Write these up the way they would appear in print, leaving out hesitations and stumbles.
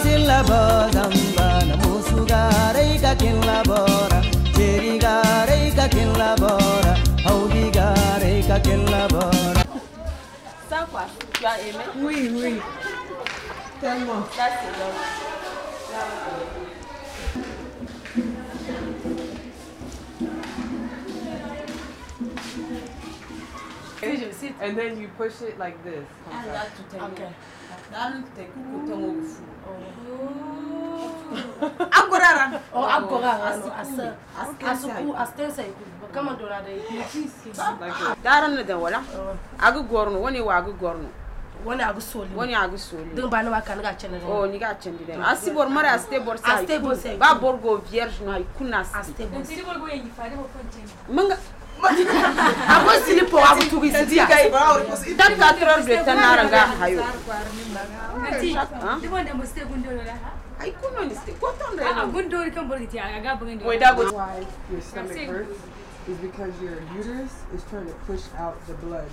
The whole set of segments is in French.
Zilla Bozamba, Namusuga, Reika Kinlabora, Jeriga, Reika Kinlabora, Audiga, Reika Kinlabora. Ça quoi? Tu as aimé? Oui, oui. Tellement. Ça c'est long. And then you push it like this. Okay. Daran da wala agu gorno woni wa agu gorno woni agu soli dum ba no kan ga chene oh ni ga chende dem asibor mara aste bor sa ba borgo vierge no hay kunas aste bor manga ago silipo agu tugi sidia dan 4 heures de temps naranga hayo ay kuno ni ste ko ton re gundo kan borgiti aga bangendo why your stomach hurts is because your uterus is trying to push out the blood.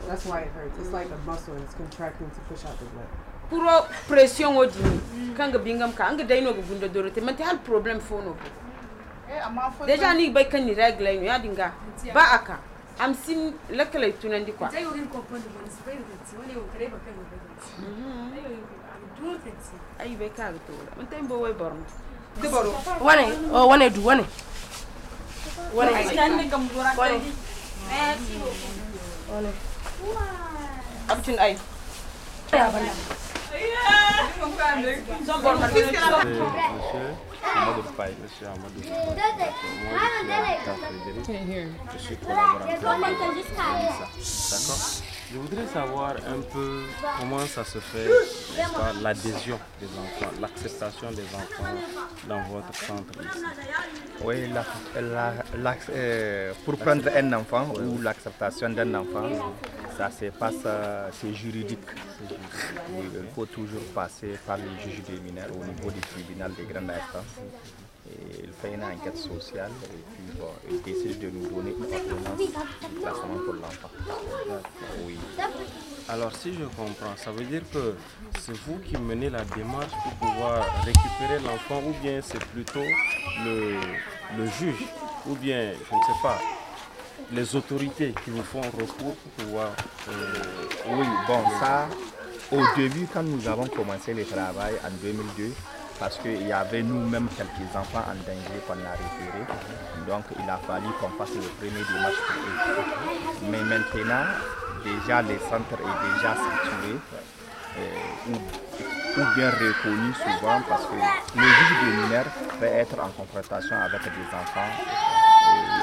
That's why it hurts. It's like a muscle and it's contracting to push out the blood. Puro pression odi kanga bingam ka anga dayno go gundo dorote man hal problem fono deja ni bay kan ni règle ñu ya dinga ba aka am sim lakalay tunandi quoi ay be ka to man tay mbo way borno de boro wane du wane abtun ay Amadou Faye, monsieur Amadou Faye. Je suis collaborateur. D'accord. Je voudrais savoir un peu comment ça se fait, l'adhésion des enfants, l'acceptation des enfants dans votre centre ici. Oui, pour prendre un enfant ou l'acceptation d'un enfant, ça se passe, c'est juridique. Il faut toujours passer par le juge des mineurs au niveau du tribunal de grande instance. Et il fait une enquête sociale et puis bon, il décide de nous donner une ordonnance de placement pour l'enfant. Oui. Alors si je comprends, ça veut dire que c'est vous qui menez la démarche pour pouvoir récupérer l'enfant ou bien c'est plutôt le juge ou bien, je ne sais pas, les autorités qui vous font recours pour pouvoir... Oui, bon, ça, au début, quand nous avons commencé le travail en 2002, parce qu'il y avait nous-mêmes quelques enfants en danger qu'on a référés, donc il a fallu qu'on fasse le premier démarche pour eux. Mais maintenant, déjà le centre est déjà saturé ou bien reconnu souvent parce que le juge des mineurs peut être en confrontation avec des enfants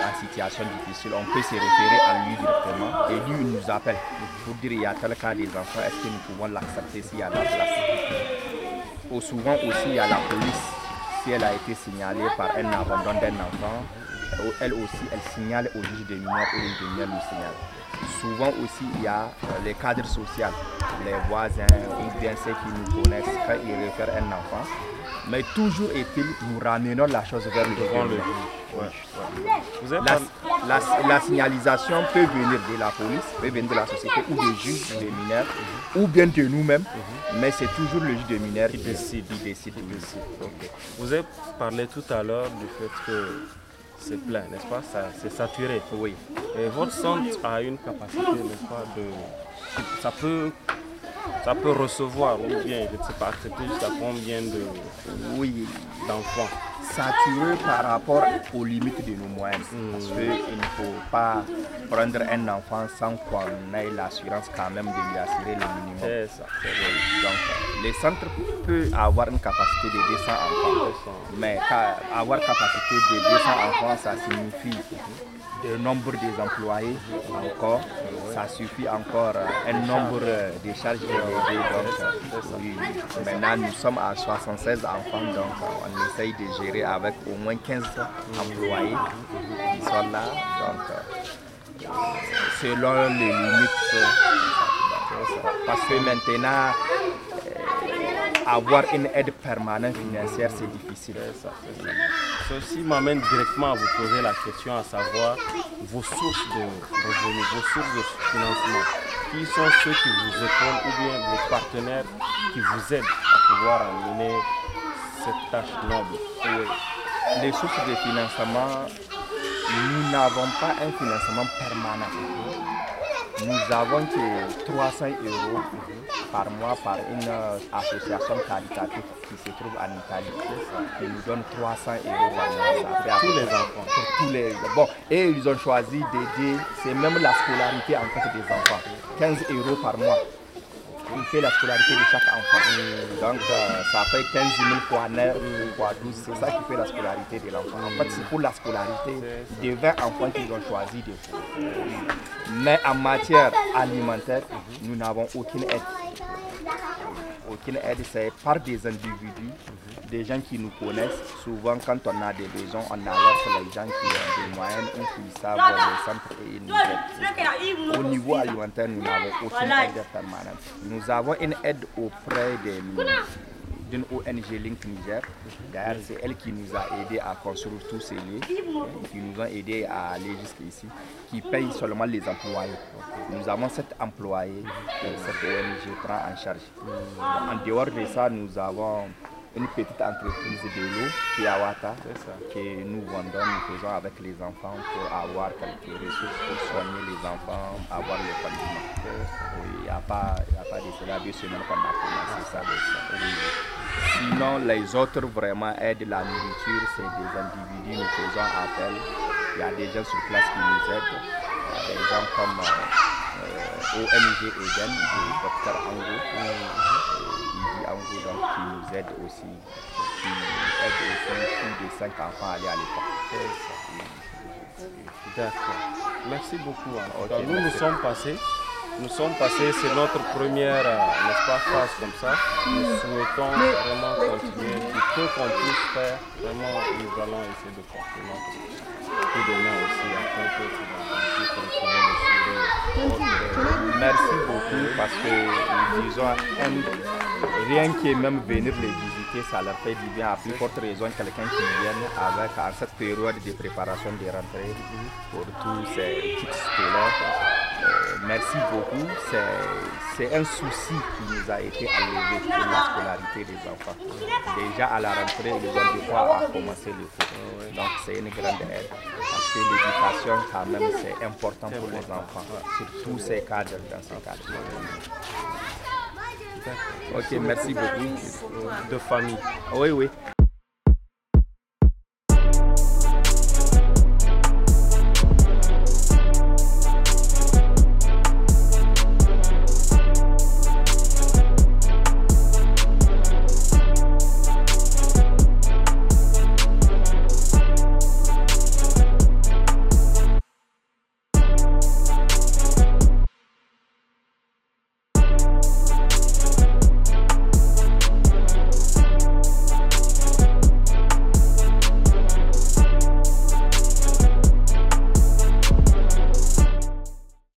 en situation difficile. On peut se référer à lui directement et lui il nous appelle pour dire il y a tel cas des enfants, est-ce que nous pouvons l'accepter s'il y a la place. Ou souvent aussi il y a la police, si elle a été signalée par un abandon d'un enfant, elle aussi elle signale au juge des mineurs et le juge des mineurs lui signale. Souvent aussi il y a les cadres sociaux, les voisins ou bien ceux qui nous connaissent quand ils réfèrent un enfant. Mais toujours est-il, nous ramenons la chose vers le juge. La signalisation peut venir de la police, peut venir de la société ou du juge des mineurs, ou bien de nous-mêmes, mais c'est toujours le juge des mineurs qui décide. Okay. Vous avez parlé tout à l'heure du fait que c'est plein, n'est-ce pas? C'est saturé. Oui. Et votre centre a une capacité, n'est-ce pas, ça peut recevoir ou bien, je ne sais pas, accepter jusqu'à combien d'enfants? Saturé par rapport aux limites de nos moyens. Parce qu'il ne faut pas prendre un enfant sans qu'on ait l'assurance quand même de lui assurer le minimum. C'est ça. Donc, le centre peut avoir une capacité de 200 enfants. Mais avoir capacité de 200 enfants, ça signifie le nombre des employés encore, ça suffit encore un nombre de charges élevées. Donc, maintenant nous sommes à 76 enfants, donc on essaye de gérer avec au moins 15 employés qui sont là. Donc, selon les limites, parce que maintenant, avoir une aide permanente financière, c'est difficile. Ceci m'amène directement à vous poser la question, à savoir vos sources de revenus, vos sources de financement. qui sont ceux qui vous épaulent ou bien vos partenaires qui vous aident à pouvoir amener cette tâche noble? Oui. Les sources de financement, nous n'avons pas un financement permanent. Nous avons que 300 € par mois par une association caritative qui se trouve en Italie, qui nous donne 300 € par mois. Pour tous les enfants. Pour tous les... Bon, et ils ont choisi d'aider, c'est même la scolarité en fait des enfants. 15 € par mois. Il fait la scolarité de chaque enfant. Donc ça fait 15 000 fois 9 fois 12. C'est ça qui fait la scolarité de l'enfant. En fait, c'est pour la scolarité des 20 enfants qu'ils ont choisi de faire. Mais en matière alimentaire, nous n'avons aucune aide. Aucune aide, c'est par des individus, des gens qui nous connaissent. Souvent, quand on a des besoins, on alerte les gens qui ont des moyens ou qui savent les centres et ils nous aident. Au niveau alimentaire, nous n'avons aucune aide permanente. Nous avons une aide auprès d'une ONG Link Niger. D'ailleurs, c'est elle qui nous a aidés à construire tous ces lieux, qui nous ont aidés à aller jusqu'ici, qui paye seulement les employés. Nous avons 7 employés que cette ONG prend en charge. En dehors de ça, nous avons une petite entreprise de l'eau, Piawata, que nous vendons, nous faisons avec les enfants pour avoir quelques ressources pour soigner les enfants, avoir les condiments. Il n'y a pas de cela, 2 semaines qu'on a commencé ça. Sinon, les autres vraiment aident la nourriture, c'est des individus, nous faisons appel. Il y a des gens sur place qui nous aident, des gens comme ONG Eden, le docteur Ango. Donc, qui nous aide aussi, qui aide aussi plus de 5 enfants à aller à l'école. D'accord. Merci beaucoup. Okay, nous sommes passés, c'est notre première n'est-ce pas, phase comme ça. Nous souhaitons vraiment continuer. Du peu qu'on puisse faire, vraiment, nous allons essayer de continuer notre coup de main aussi afin que nous puissions continuer le sourire. Merci beaucoup parce que nous disons rien que même venir les visiter, ça leur fait du bien. À plus forte raison, quelqu'un qui vient avec en cette période de préparation de rentrée pour tous ces kits scolaires. Merci beaucoup. C'est un souci qui nous a été enlevé pour la scolarité des enfants. Déjà à la rentrée, ils ont de quoi à commencer le cours. Donc c'est une grande aide. Parce que l'éducation, quand même, c'est important pour les enfants. Sur tous ces cadres, dans ces cadres. Ok, merci beaucoup. De famille. Oui, oui.